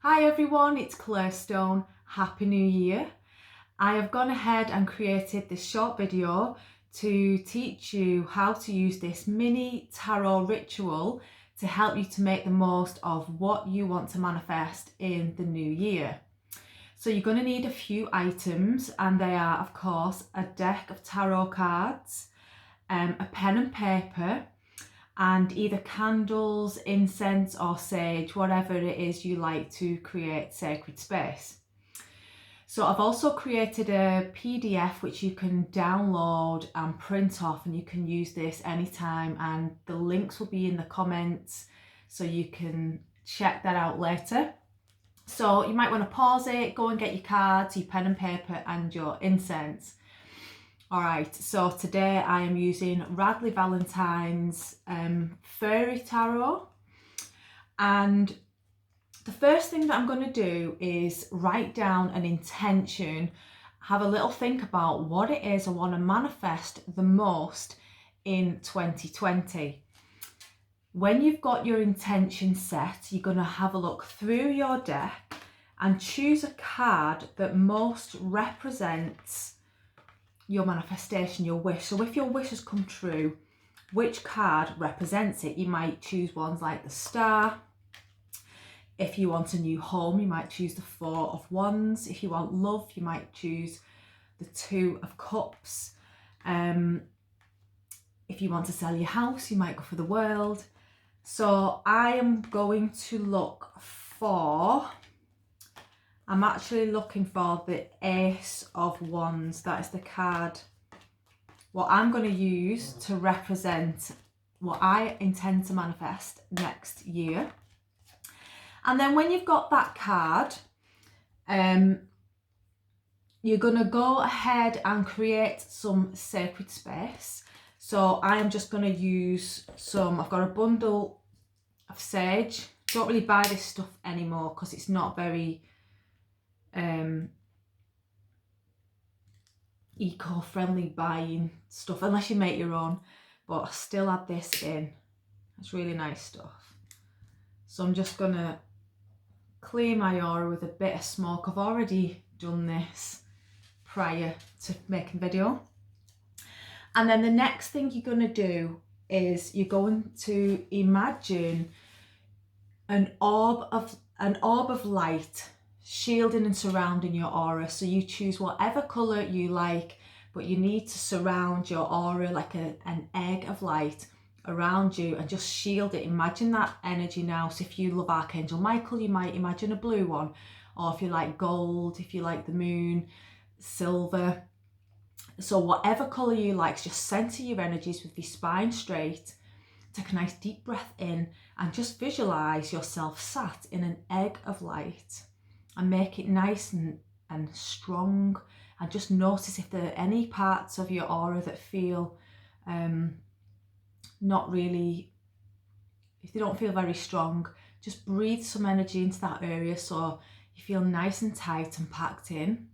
Hi everyone, it's Claire Stone. Happy New Year. I have gone ahead and created this short video to teach you how to use this mini tarot ritual to help you to make the most of what you want to manifest in the new year. So you're going to need a few items, and they are, of course, a deck of tarot cards, a pen and paper, and either candles, incense or sage, whatever it is you like to create sacred space. So I've also created a PDF which you can download and print off, and you can use this anytime, and the links will be in the comments so you can check that out later. So you might want to pause it, go and get your cards, your pen and paper and your incense. Alright, so today I am using Radleigh Valentine's Fairy Tarot, and the first thing that I'm going to do is write down an intention, have a little think about what it is I want to manifest the most in 2020. When you've got your intention set, you're going to have a look through your deck and choose a card that most represents your manifestation, your wish. So if your wish has come true, which card represents it? You might choose ones like the Star. If you want a new home, you might choose the Four of Wands. If you want love, you might choose the Two of Cups. If you want to sell your house, you might go for the World. So I am going to look for, I'm actually looking for the Ace of Wands. That is the card what I'm going to use to represent what I intend to manifest next year. And then when you've got that card, you're going to go ahead and create some sacred space. So I am just going to use some, I've got a bundle of sage. Don't really buy this stuff anymore because it's not very eco-friendly buying stuff unless you make your own, but I still add this in. It's really nice stuff. So I'm just gonna clear my aura with a bit of smoke. I've already done this prior to making the video. And then the next thing you're going to do is you're going to imagine an orb of light shielding and surrounding your aura. So you choose whatever colour you like, but you need to surround your aura like an egg of light around you and just shield it. Imagine that energy now. So if you love Archangel Michael, you might imagine a blue one, or if you like gold, if you like the moon, silver. So whatever colour you like, just centre your energies with your spine straight. Take a nice deep breath in and just visualise yourself sat in an egg of light, and make it nice and strong, and just notice if there are any parts of your aura that feel not really, if they don't feel very strong. Just breathe some energy into that area so you feel nice and tight and packed in.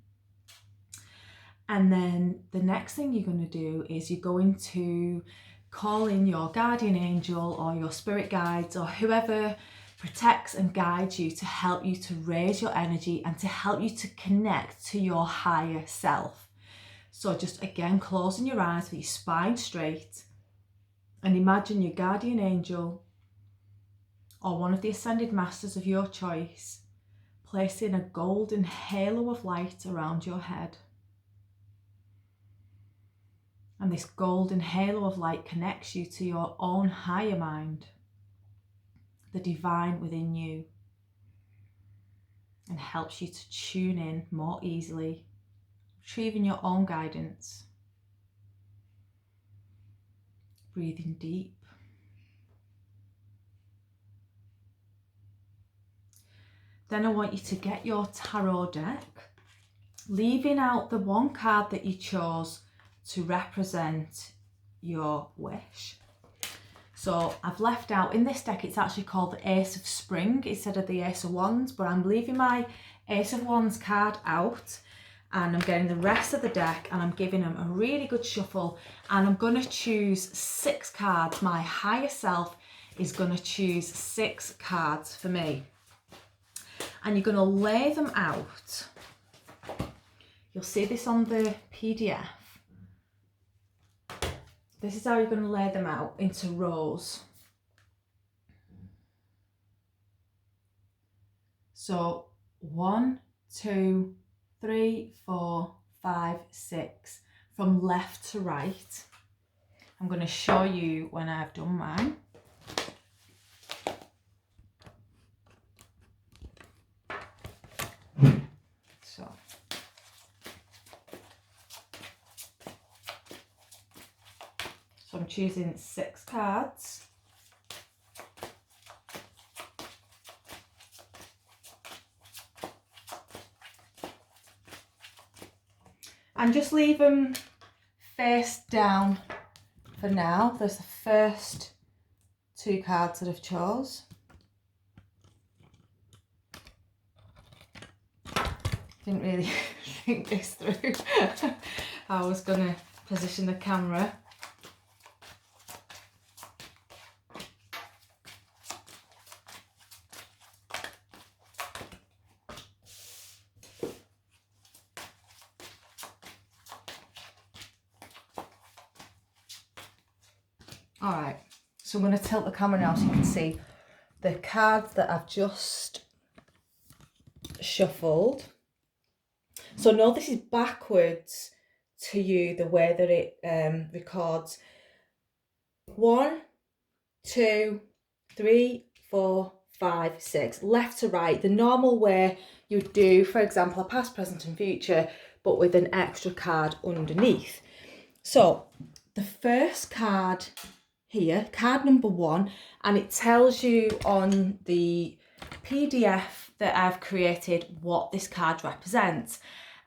And then the next thing you're going to do is you're going to call in your guardian angel or your spirit guides or whoever protects and guides you to help you to raise your energy and to help you to connect to your higher self. So just again, closing your eyes with your spine straight, and imagine your guardian angel or one of the ascended masters of your choice placing a golden halo of light around your head. And this golden halo of light connects you to your own higher mind, the divine within you, and helps you to tune in more easily, retrieving your own guidance. Breathing deep. Then I want you to get your tarot deck, leaving out the one card that you chose to represent your wish. So I've left out, in this deck it's actually called the Ace of Spring instead of the Ace of Wands, but I'm leaving my Ace of Wands card out, and I'm getting the rest of the deck and I'm giving them a really good shuffle, and I'm going to choose 6 cards. My higher self is going to choose 6 cards for me. and you're going to lay them out. You'll see this on the PDF. This is how you're going to lay them out into rows. So 1, 2, 3, 4, 5, 6 from left to right. I'm going to show you when I've done mine. So I'm choosing 6 cards. And just leave them face down for now. There's the first 2 cards that I've chose. Didn't really think this through. I was going to position the camera. Alright, so I'm going to tilt the camera now so you can see the cards that I've just shuffled. So no, this is backwards to you, the way that it records. 1, 2, 3, 4, 5, 6, left to right, the normal way you would do, for example, a past, present and future, but with an extra card underneath. So the first card here, card number 1, and it tells you on the PDF that I've created what this card represents.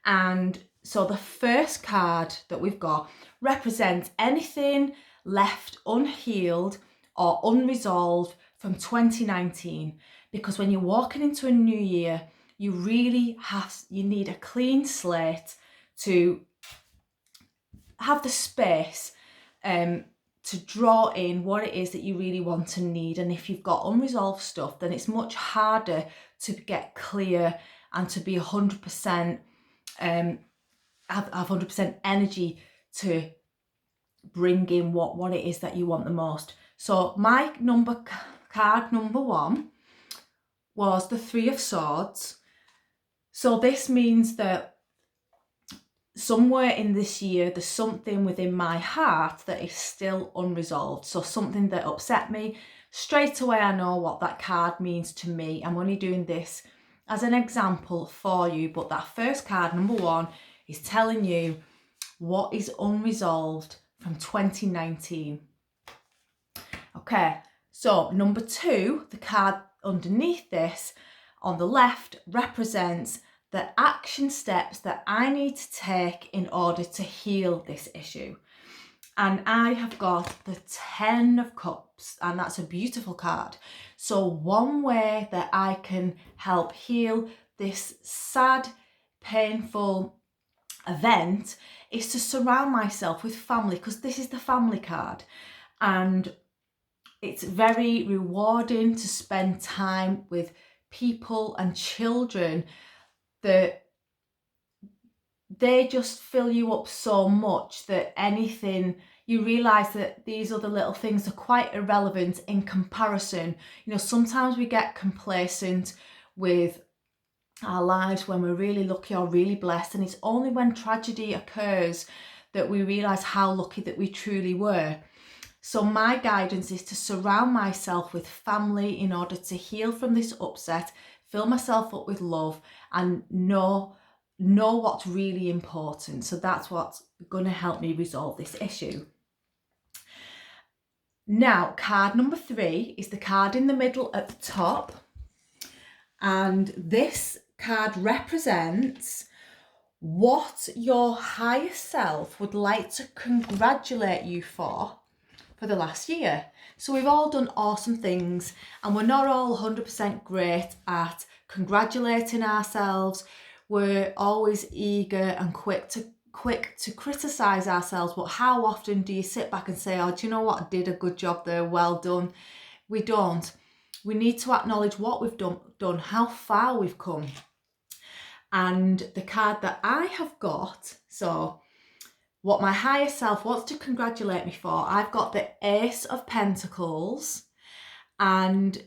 And so the first card that we've got represents anything left unhealed or unresolved from 2019, because when you're walking into a new year, you need a clean slate to have the space to draw in what it is that you really want and need. And if you've got unresolved stuff, then it's much harder to get clear and to be 100%, have 100% energy to bring in what it is that you want the most. So my card number 1 was the 3 of Swords. So this means that somewhere in this year, there's something within my heart that is still unresolved. So something that upset me, straight away I know what that card means to me. I'm only doing this as an example for you, but that first card, number 1, is telling you what is unresolved from 2019. Okay, so number 2, the card underneath this on the left represents the action steps that I need to take in order to heal this issue. And I have got the 10 of Cups, and that's a beautiful card. So one way that I can help heal this sad, painful event is to surround myself with family, because this is the family card. And it's very rewarding to spend time with people and children that they just fill you up so much that anything, you realise that these other little things are quite irrelevant in comparison. You know, sometimes we get complacent with our lives when we're really lucky or really blessed, and it's only when tragedy occurs that we realise how lucky that we truly were. So my guidance is to surround myself with family in order to heal from this upset, fill myself up with love, and know what's really important. So that's what's going to help me resolve this issue. Now, card number 3 is the card in the middle at the top. And this card represents what your higher self would like to congratulate you for the last year. So we've all done awesome things, and we're not all 100% great at congratulating ourselves. We're always eager and quick to criticize ourselves, but how often do you sit back and say, oh, do you know what, I did a good job there, well done? We don't. we need to acknowledge what we've done, how far we've come. And the card that I have got, so what my higher self wants to congratulate me for, I've got the Ace of Pentacles, and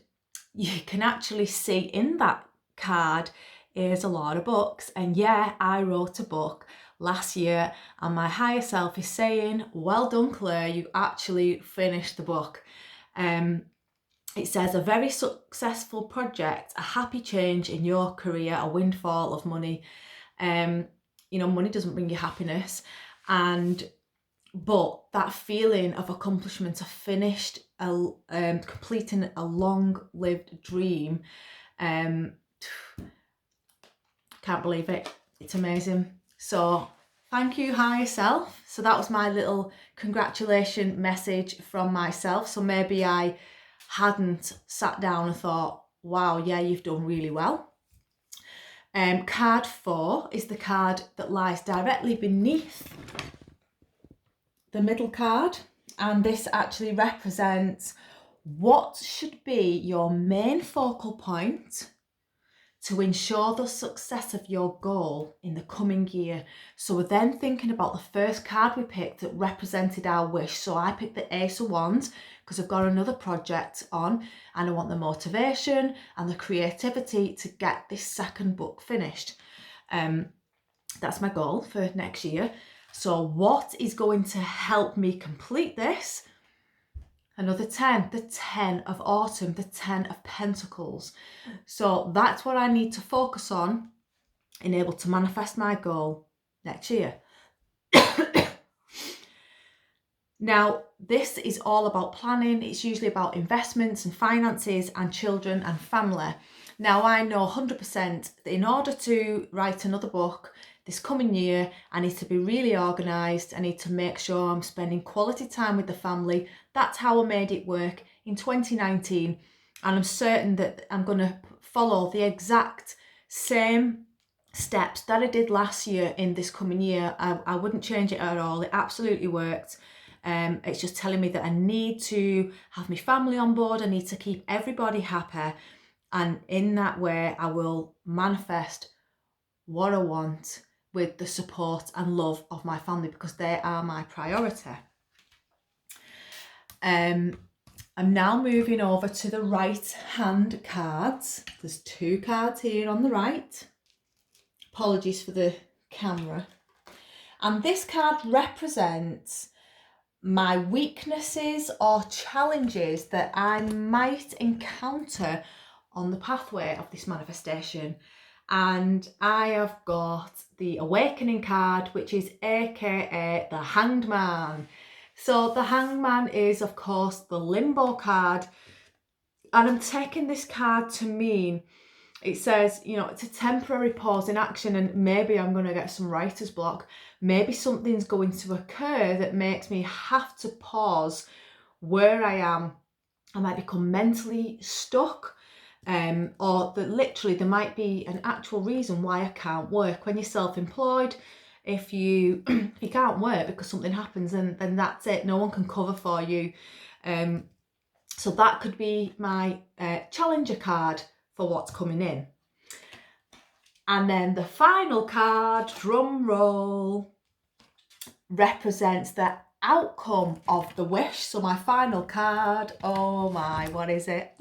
you can actually see in that card is a lot of books. And yeah, I wrote a book last year, and my higher self is saying, well done, Claire, you actually finished the book. It says a very successful project, a happy change in your career, a windfall of money. Money doesn't bring you happiness, but that feeling of accomplishment, of finished, completing a long-lived dream, can't believe it. It's amazing. So thank you, higher self. So that was my little congratulation message from myself. So maybe I hadn't sat down and thought, wow, yeah, you've done really well. Card 4 is the card that lies directly beneath the middle card, and this actually represents what should be your main focal point to ensure the success of your goal in the coming year. So we're then thinking about the first card we picked that represented our wish. So I picked the Ace of Wands because I've got another project on and I want the motivation and the creativity to get this second book finished. That's my goal for next year. So what is going to help me complete this? Another 10, the 10 of Autumn, the 10 of Pentacles. So that's what I need to focus on and able to manifest my goal next year. Now, this is all about planning. It's usually about investments and finances and children and family. Now, I know 100% that in order to write another book this coming year, I need to be really organised. I need to make sure I'm spending quality time with the family. That's how I made it work in 2019. And I'm certain that I'm going to follow the exact same steps that I did last year in this coming year. I wouldn't change it at all. It absolutely worked. It's just telling me that I need to have my family on board. I need to keep everybody happy. And in that way, I will manifest what I want with the support and love of my family, because they are my priority. I'm now moving over to the right hand cards. There's 2 cards here on the right. Apologies for the camera. And this card represents my weaknesses or challenges that I might encounter on the pathway of this manifestation. And I have got the Awakening card, which is aka the Hanged Man. So the Hanged Man is, of course, the limbo card. And I'm taking this card to mean, it says, it's a temporary pause in action, and maybe I'm going to get some writer's block. Maybe something's going to occur that makes me have to pause where I am. I might become mentally stuck. Or that literally there might be an actual reason why I can't work. When you're self-employed, if you can't work because something happens, then that's it. No one can cover for you. So that could be my challenger card for what's coming in. And then the final card, drum roll, represents the outcome of the wish. So my final card, oh my, what is it?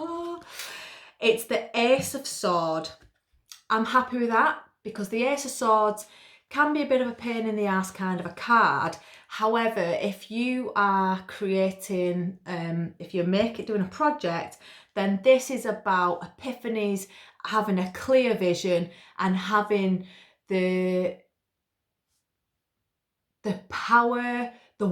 It's the Ace of Swords. I'm happy with that because the Ace of Swords can be a bit of a pain in the ass kind of a card. However, if you are creating, if you're doing a project, then this is about epiphanies, having a clear vision and having the power, the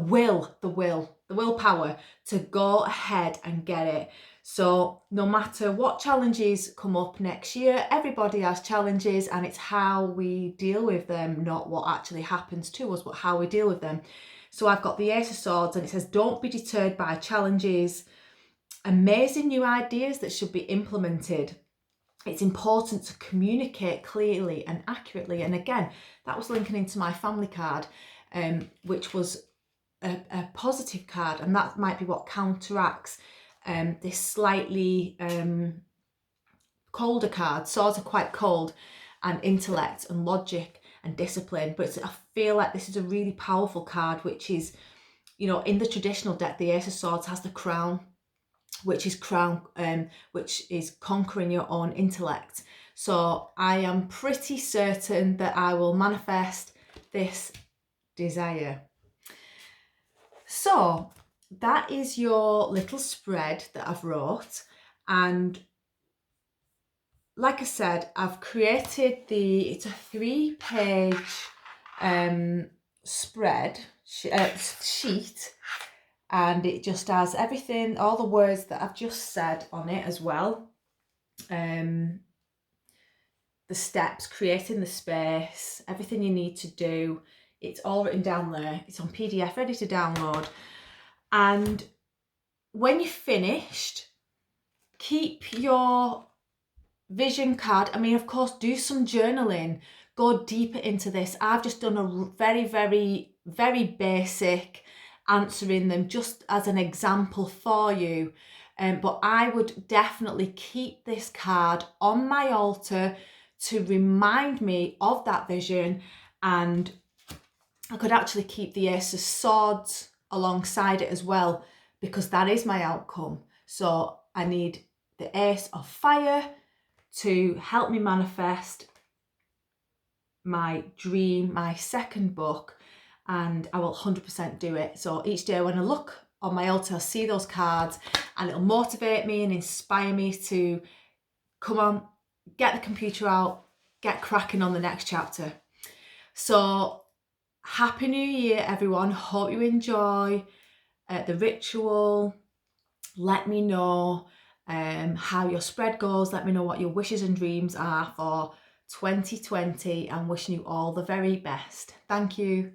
willpower to go ahead and get it. So no matter what challenges come up next year, everybody has challenges, and it's how we deal with them, not what actually happens to us, but how we deal with them. So I've got the Ace of Swords, and it says, don't be deterred by challenges, amazing new ideas that should be implemented. It's important to communicate clearly and accurately. And again, that was linking into my family card, which was a positive card, and that might be what counteracts this slightly colder card. Swords are quite cold, and intellect and logic and discipline, but I feel like this is a really powerful card, which is, you know, in the traditional deck, the Ace of Swords has the crown, which is conquering your own intellect. So I am pretty certain that I will manifest this desire. So that is your little spread that I've wrote, and like I said, I've created it's a 3-page spread sheet, and it just has everything, all the words that I've just said on it as well. The steps, creating the space, everything you need to do, it's all written down there. It's on PDF, ready to download. And when you're finished, keep your vision card. I mean, of course, do some journaling, go deeper into this. I've just done a very, very, very basic answering them just as an example for you. But I would definitely keep this card on my altar to remind me of that vision. And I could actually keep the Ace of Swords alongside it as well, because that is my outcome. So I need the Ace of Fire to help me manifest my dream, my second book, and I will 100% do it. So each day when I look on my altar, I'll see those cards, and it'll motivate me and inspire me to come on, get the computer out, get cracking on the next chapter. So Happy New Year, everyone. Hope you enjoy the ritual. Let me know how your spread goes. Let me know what your wishes and dreams are for 2020, and wishing you all the very best. Thank you.